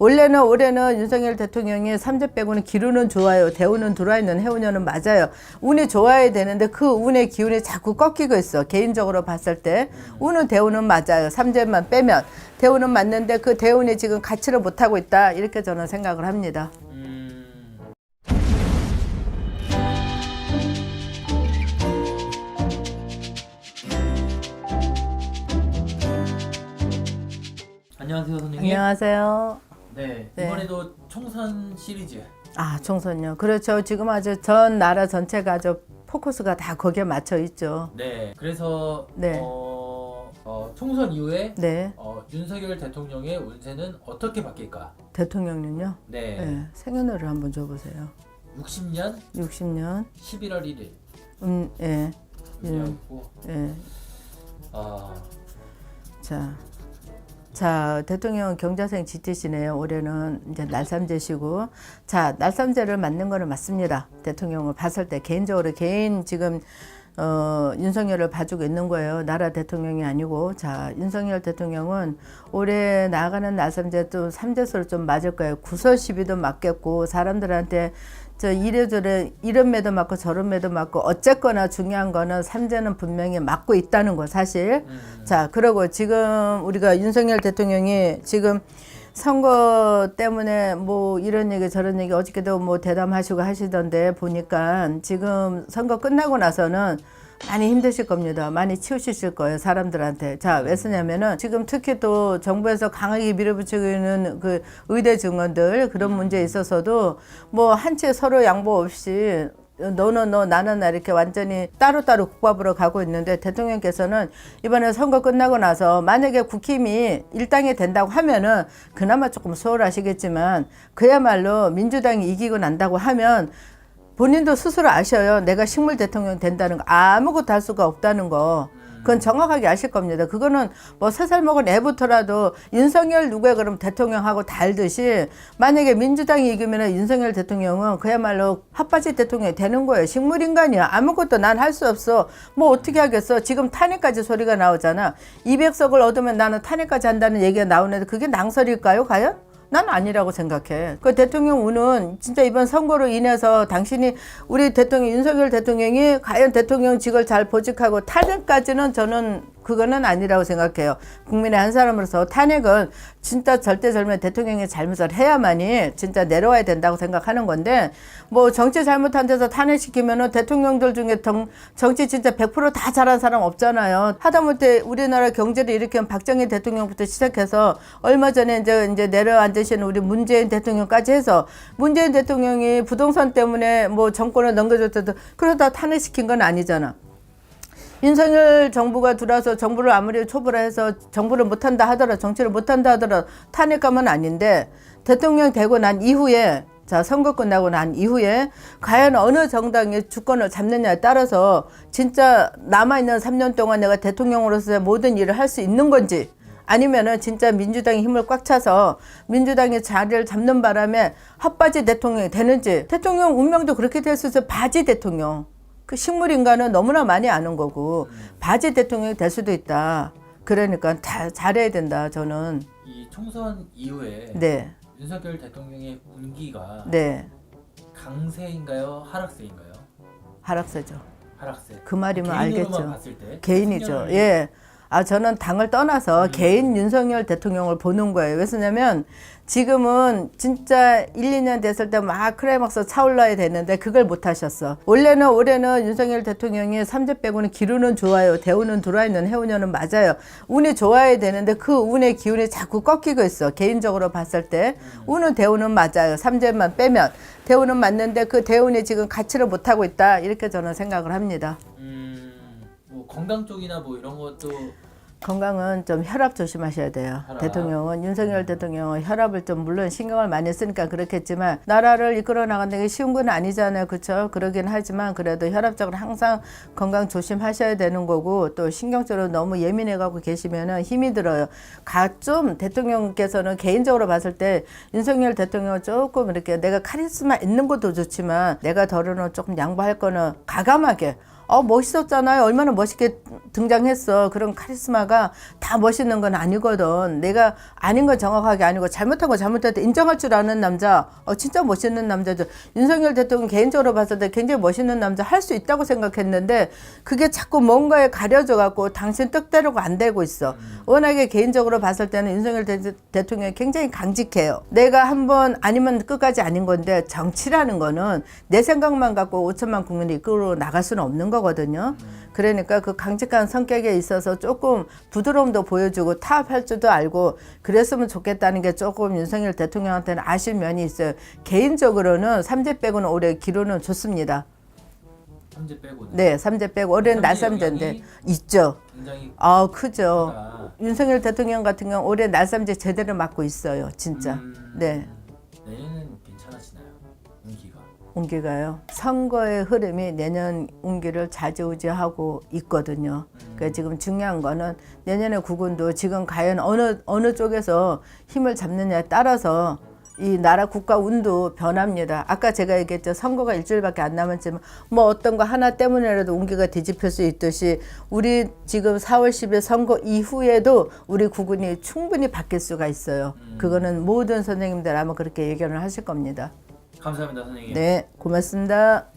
원래는 올해는 윤석열 대통령이 삼재 빼고는 기류는 좋아요. 대우는 들어와있는 해운년은 맞아요. 운이 좋아야 되는데 그 운의 기운이 자꾸 꺾이고 있어. 개인적으로 봤을 때 운은 대우는 맞아요. 삼재만 빼면 대우는 맞는데 그 대운이 지금 가치를 못하고 있다. 이렇게 저는 생각을 합니다. 안녕하세요, 선생님. 안녕하세요. 네, 네. 이번에도 총선 시리즈. 아, 총선요. 그렇죠. 지금 아주 전 나라 전체가 아주 포커스가 다 거기에 맞춰 있죠. 네, 그래서 네. 총선 이후에 네. 윤석열 대통령의 운세는 어떻게 바뀔까? 대통령은요? 네, 네. 생년월일 한번 줘보세요. 60년 60년. 11월 1일. 예. 운이었고, 예. 어, 자, 대통령 경자생 짙으시네요. 올해는 이제 날삼재시고. 자, 날삼재를 맞는 거는 맞습니다. 대통령을 봤을 때 개인적으로 개인 지금 윤석열을 봐주고 있는 거예요. 나라 대통령이 아니고. 자, 윤석열 대통령은 올해 나가는 날삼재 또 삼재수를 좀 맞을 거예요. 구설시비도 맞겠고 사람들한테 저 이래저래 이런 매도 맞고 저런 매도 맞고 어쨌거나 중요한 거는 삼재는 분명히 맞고 있다는 거 사실. 자, 그리고 지금 우리가 윤석열 대통령이 지금 선거 때문에 뭐 이런 얘기 저런 얘기 어저께도 뭐 대담하시고 하시던데 보니까 지금 선거 끝나고 나서는 많이 힘드실 겁니다. 많이 치우치실 거예요, 사람들한테. 자, 왜 쓰냐면은 지금 특히 또 정부에서 강하게 밀어붙이고 있는 그 의대 증원들 그런 문제에 있어서도 뭐 한치 서로 양보 없이 너는 너 나는 나 이렇게 완전히 따로따로 국밥으로 가고 있는데 대통령께서는 이번에 선거 끝나고 나서 만약에 국힘이 일당이 된다고 하면은 그나마 조금 수월하시겠지만 그야말로 민주당이 이기고 난다고 하면 본인도 스스로 아셔요. 내가 식물 대통령 된다는 거 아무것도 할 수가 없다는 거. 그건 정확하게 아실 겁니다. 그거는 뭐 3살 먹은 애부터라도 윤석열 누구야 그럼 대통령하고 달듯이 만약에 민주당이 이기면 윤석열 대통령은 그야말로 핫바지 대통령이 되는 거예요. 식물인간이야. 아무것도 난 할 수 없어. 뭐 어떻게 하겠어. 지금 탄핵까지 소리가 나오잖아. 200석을 얻으면 나는 탄핵까지 한다는 얘기가 나오는데 그게 낭설일까요 과연? 난 아니라고 생각해. 그 대통령 운은 진짜 이번 선거로 인해서 당신이 우리 대통령 윤석열 대통령이 과연 대통령직을 잘 보직하고 탄핵까지는 저는 그거는 아니라고 생각해요. 국민의 한 사람으로서 탄핵은 진짜 절대절명 대통령이 잘못을 해야만이 진짜 내려와야 된다고 생각하는 건데 뭐 정치 잘못한 데서 탄핵시키면은 대통령들 중에 정치 진짜 100% 다 잘한 사람 없잖아요. 하다못해 우리나라 경제를 일으킨 박정희 대통령부터 시작해서 얼마 전에 이제 내려앉으신 우리 문재인 대통령까지 해서 문재인 대통령이 부동산 때문에 뭐 정권을 넘겨줬다도 그러다 탄핵시킨 건 아니잖아. 윤석열 정부가 들어와서 정부를 아무리 초벌해서 정부를 못한다 하더라도 정치를 못한다 하더라도 탄핵감은 아닌데 대통령 되고 난 이후에 자 선거 끝나고 난 이후에 과연 어느 정당이 주권을 잡느냐에 따라서 진짜 남아있는 3년 동안 내가 대통령으로서의 모든 일을 할 수 있는 건지 아니면은 진짜 민주당이 힘을 꽉 차서 민주당이 자리를 잡는 바람에 핫바지 대통령이 되는지 대통령 운명도 그렇게 될 수 있어요. 바지 대통령. 그 식물인간은 너무나 많이 아는 거고 바지 대통령이 될 수도 있다. 그러니까 다 잘해야 된다. 저는. 이 총선 이후에 네. 윤석열 대통령의 운기가 네. 강세인가요, 하락세인가요? 하락세죠. 하락세. 그 말이면 개인으로만 알겠죠. 봤을 때 개인이죠. 생년월일. 예. 아, 저는 당을 떠나서 개인 윤석열 대통령을 보는 거예요. 왜 그러냐면 지금은 진짜 1, 2년 됐을 때 막 크라이막스 차올라야 되는데 그걸 못 하셨어. 올해는 윤석열 대통령이 삼재 빼고는 기류는 좋아요. 대우는 들어와있는 해운년은 맞아요. 운이 좋아야 되는데 그 운의 기운이 자꾸 꺾이고 있어. 개인적으로 봤을 때. 운은 대우는 맞아요. 삼재만 빼면. 대우는 맞는데 그 대운이 지금 가치를 못하고 있다. 이렇게 저는 생각을 합니다. 뭐 건강 쪽이나 뭐 이런 것도 건강은 좀 혈압 조심하셔야 돼요. 혈압. 대통령은 윤석열 대통령은 혈압을 좀 물론 신경을 많이 쓰니까 그렇겠지만 나라를 이끌어 나가는 게 쉬운 건 아니잖아요. 그렇죠? 그러긴 하지만 그래도 혈압적으로 항상 건강 조심하셔야 되는 거고 또 신경적으로 너무 예민해 갖고 계시면은 힘이 들어요. 좀 대통령께서는 개인적으로 봤을 때 윤석열 대통령은 조금 이렇게 내가 카리스마 있는 것도 좋지만 내가 더러는 조금 양보할 거는 과감하게 멋있었잖아요. 얼마나 멋있게 등장했어. 그런 카리스마가 다 멋있는 건 아니거든. 내가 아닌 건 정확하게 아니고 잘못한 거 잘못했다 인정할 줄 아는 남자, 진짜 멋있는 남자죠. 윤석열 대통령 개인적으로 봤을 때 굉장히 멋있는 남자 할 수 있다고 생각했는데 그게 자꾸 뭔가에 가려져 갖고 당신 뜻대로가 안 되고 있어. 워낙에 개인적으로 봤을 때는 윤석열 대통령이 굉장히 강직해요. 내가 한번 아니면 끝까지 아닌 건데 정치라는 거는 내 생각만 갖고 5천만 국민이 이끌어 나갈 수는 없는 거거든요. 그러니까 그 강직한 성격에 있어서 조금 부드러움도 보여주고 타협할 줄도 알고 그랬으면 좋겠다는 게 조금 윤석열 대통령한테는 아쉬운 면이 있어요. 개인적으로는 삼재 빼고는 올해 기로는 좋습니다. 삼재 빼고는. 네, 삼재 빼고 올해는 날삼재인데 있죠. 굉장히 크죠. 크다. 윤석열 대통령 같은 경우 올해 날삼재 제대로 맞고 있어요. 진짜. 네. 내년은 괜찮아지나요? 운기가. 운기가요. 선거의 흐름이 내년 운기를 좌지우지하고 있거든요. 그러니까 지금 중요한 거는 내년에 국군도 지금 과연 어느 쪽에서 힘을 잡느냐에 따라서 이 나라 국가 운도 변합니다. 아까 제가 얘기했죠. 선거가 일주일밖에 안 남았지만 뭐 어떤 거 하나 때문에라도 운기가 뒤집힐 수 있듯이 우리 지금 4월 10일 선거 이후에도 우리 국군이 충분히 바뀔 수가 있어요. 그거는 모든 선생님들 아마 그렇게 예견을 하실 겁니다. 감사합니다, 선생님. 네, 고맙습니다.